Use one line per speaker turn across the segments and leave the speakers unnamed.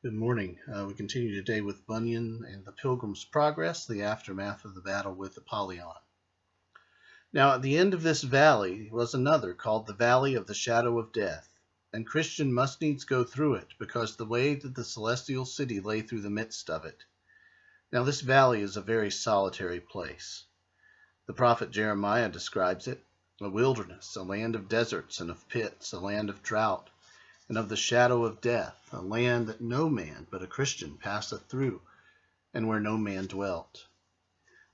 Good morning. We continue today with Bunyan and the Pilgrim's Progress, the aftermath of the battle with Apollyon. Now, at the end of this valley was another called the Valley of the Shadow of Death, and Christian must needs go through it, because the way to the celestial city lay through the midst of it. Now, this valley is a very solitary place. The prophet Jeremiah describes it, a wilderness, a land of deserts and of pits, a land of drought, and of the shadow of death, a land that no man but a Christian passeth through, and where no man dwelt.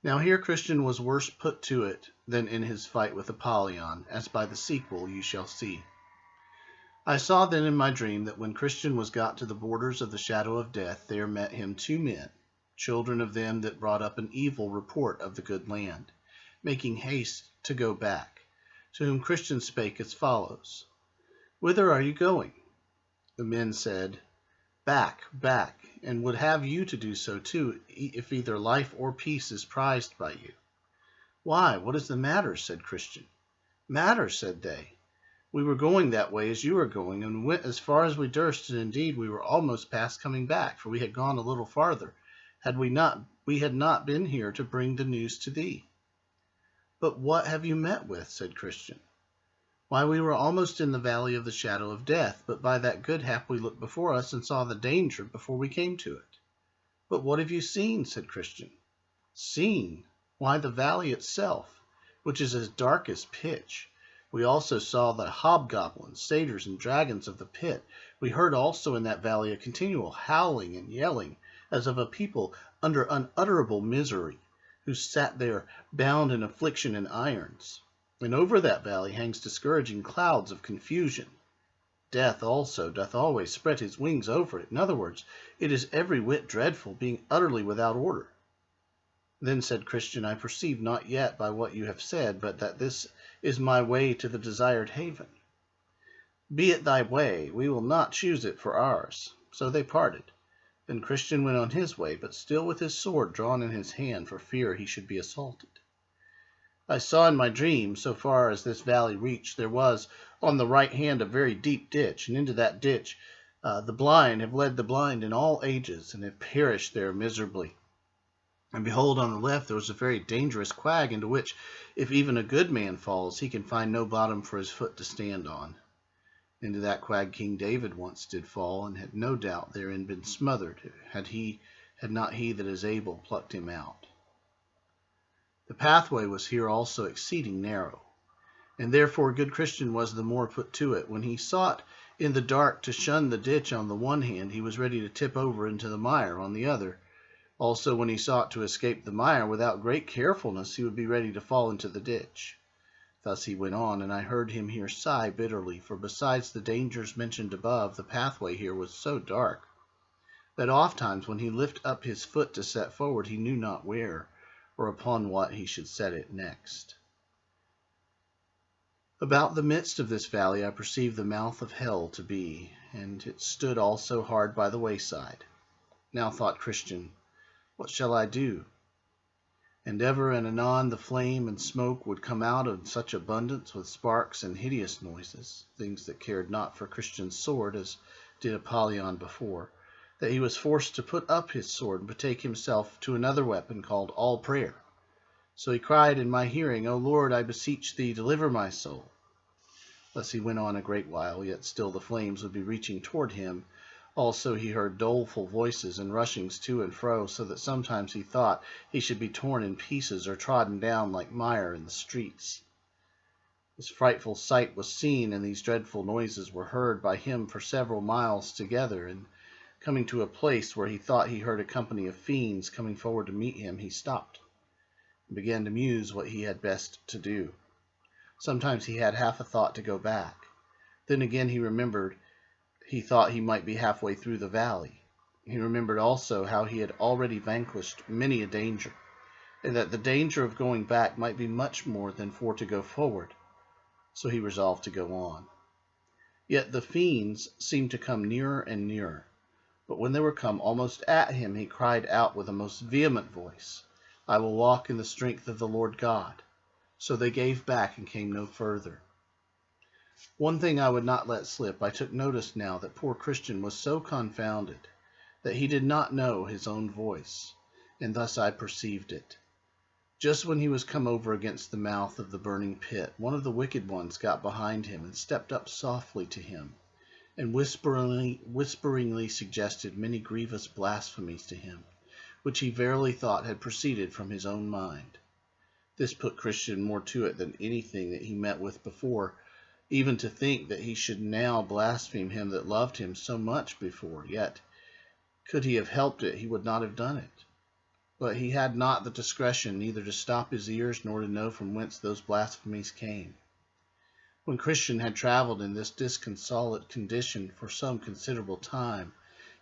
Now here Christian was worse put to it than in his fight with Apollyon, as by the sequel you shall see. I saw then in my dream that when Christian was got to the borders of the shadow of death, there met him two men, children of them that brought up an evil report of the good land, making haste to go back, to whom Christian spake as follows: Whither are you going? The men said, Back, back, and would have you to do so too, if either life or peace is prized by you. Why, what is the matter? Said Christian. Matter, said they. We were going that way as you are going, and went as far as we durst, and indeed we were almost past coming back, for we had gone a little farther, we had not been here to bring the news to thee. But what have you met with? Said Christian. Why, we were almost in the valley of the shadow of death, but by that good hap we looked before us and saw the danger before we came to it. But what have you seen? Said Christian. Seen? Why, the valley itself, which is as dark as pitch. We also saw the hobgoblins, satyrs, and dragons of the pit. We heard also in that valley a continual howling and yelling, as of a people under unutterable misery, who sat there bound in affliction and irons. And over that valley hangs discouraging clouds of confusion. Death also doth always spread his wings over it. In other words, it is every whit dreadful, being utterly without order. Then said Christian, I perceive not yet by what you have said, but that this is my way to the desired haven. Be it thy way, we will not choose it for ours. So they parted. Then Christian went on his way, but still with his sword drawn in his hand, for fear he should be assaulted. I saw in my dream, so far as this valley reached, there was on the right hand a very deep ditch, and into that ditch the blind have led the blind in all ages, and have perished there miserably. And behold, on the left there was a very dangerous quag, into which, if even a good man falls, he can find no bottom for his foot to stand on. Into that quag King David once did fall, and had no doubt therein been smothered, had not he that is able plucked him out. The pathway was here also exceeding narrow, and therefore good Christian was the more put to it. When he sought in the dark to shun the ditch on the one hand, he was ready to tip over into the mire on the other. Also, when he sought to escape the mire without great carefulness, he would be ready to fall into the ditch. Thus he went on, and I heard him here sigh bitterly, for besides the dangers mentioned above, the pathway here was so dark that ofttimes when he lifted up his foot to set forward, he knew not where, or upon what he should set it next. About the midst of this valley I perceived the mouth of hell to be, and it stood also hard by the wayside. Now thought Christian, what shall I do? And ever and anon the flame and smoke would come out in such abundance, with sparks and hideous noises, things that cared not for Christian's sword, as did Apollyon before, that he was forced to put up his sword and betake himself to another weapon called all prayer. So he cried in my hearing, O Lord, I beseech thee, deliver my soul. Thus he went on a great while, yet still the flames would be reaching toward him. Also he heard doleful voices and rushings to and fro, so that sometimes he thought he should be torn in pieces or trodden down like mire in the streets. This frightful sight was seen, and these dreadful noises were heard by him for several miles together, and coming to a place where he thought he heard a company of fiends coming forward to meet him, he stopped and began to muse what he had best to do. Sometimes he had half a thought to go back. Then again he thought he might be halfway through the valley. He remembered also how he had already vanquished many a danger, and that the danger of going back might be much more than for to go forward. So he resolved to go on. Yet the fiends seemed to come nearer and nearer. But when they were come almost at him, he cried out with a most vehement voice, I will walk in the strength of the Lord God. So they gave back and came no further. One thing I would not let slip. I took notice now that poor Christian was so confounded that he did not know his own voice, and thus I perceived it. Just when he was come over against the mouth of the burning pit, one of the wicked ones got behind him and stepped up softly to him, and whisperingly suggested many grievous blasphemies to him, which he verily thought had proceeded from his own mind. This put Christian more to it than anything that he met with before, even to think that he should now blaspheme him that loved him so much before. Yet, could he have helped it, he would not have done it. But he had not the discretion neither to stop his ears nor to know from whence those blasphemies came. When Christian had traveled in this disconsolate condition for some considerable time,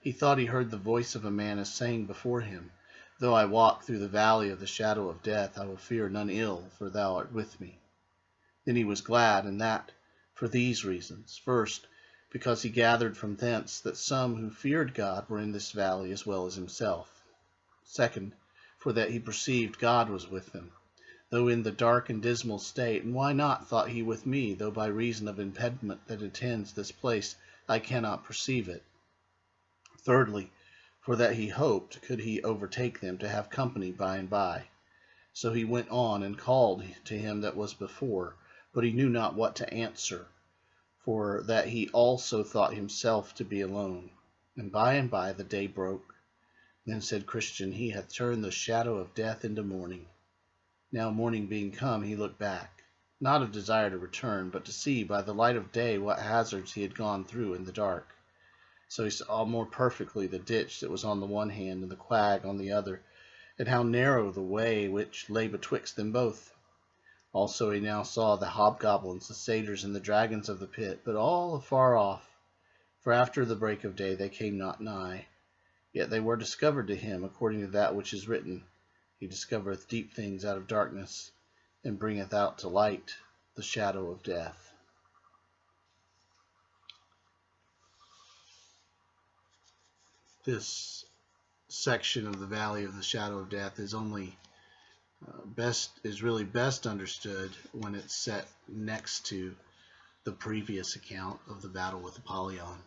he thought he heard the voice of a man as saying before him, "Though I walk through the valley of the shadow of death, I will fear none ill, for thou art with me." Then he was glad, and that for these reasons. First, because he gathered from thence that some who feared God were in this valley as well as himself. Second, for that he perceived God was with them, though in the dark and dismal state, and why not, thought he, with me, though by reason of impediment that attends this place I cannot perceive it. Thirdly, for that he hoped, could he overtake them, to have company by and by. So he went on and called to him that was before, but he knew not what to answer, for that he also thought himself to be alone. And by the day broke. Then said Christian, "He hath turned the shadow of death into morning." Now morning being come, he looked back, not of desire to return, but to see by the light of day what hazards he had gone through in the dark. So he saw more perfectly the ditch that was on the one hand and the quag on the other, and how narrow the way which lay betwixt them both. Also he now saw the hobgoblins, the satyrs, and the dragons of the pit, but all afar off, for after the break of day they came not nigh. Yet they were discovered to him, according to that which is written, "He discovereth deep things out of darkness, and bringeth out to light the shadow of death." This section of the Valley of the Shadow of Death is really best understood when it's set next to the previous account of the battle with Apollyon.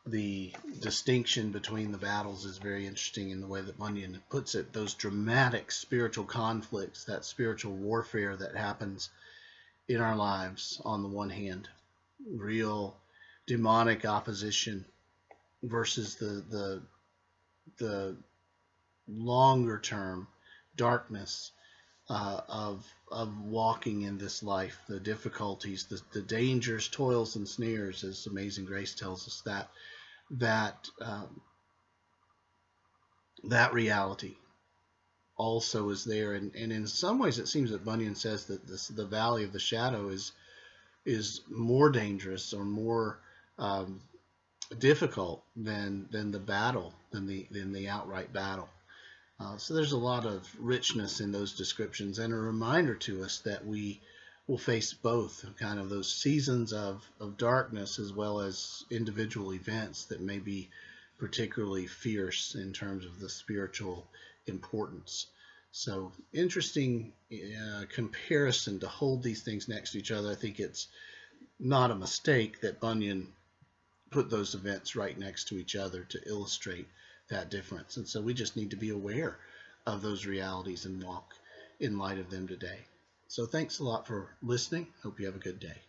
The distinction between the battles is very interesting in the way that Bunyan puts it. Those dramatic spiritual conflicts, that spiritual warfare that happens in our lives on the one hand, real demonic opposition versus the longer term darkness of walking in this life, the difficulties, the dangers, toils, and snares, as Amazing Grace tells us, that reality also is there. And in some ways it seems that Bunyan says that the valley of the shadow is more dangerous or more difficult than the battle, than the outright battle. So there's a lot of richness in those descriptions, and a reminder to us that we will face both kind of those seasons of darkness as well as individual events that may be particularly fierce in terms of the spiritual importance. So interesting comparison to hold these things next to each other. I think it's not a mistake that Bunyan put those events right next to each other to illustrate that difference. And so we just need to be aware of those realities and walk in light of them today. So thanks a lot for listening. Hope you have a good day.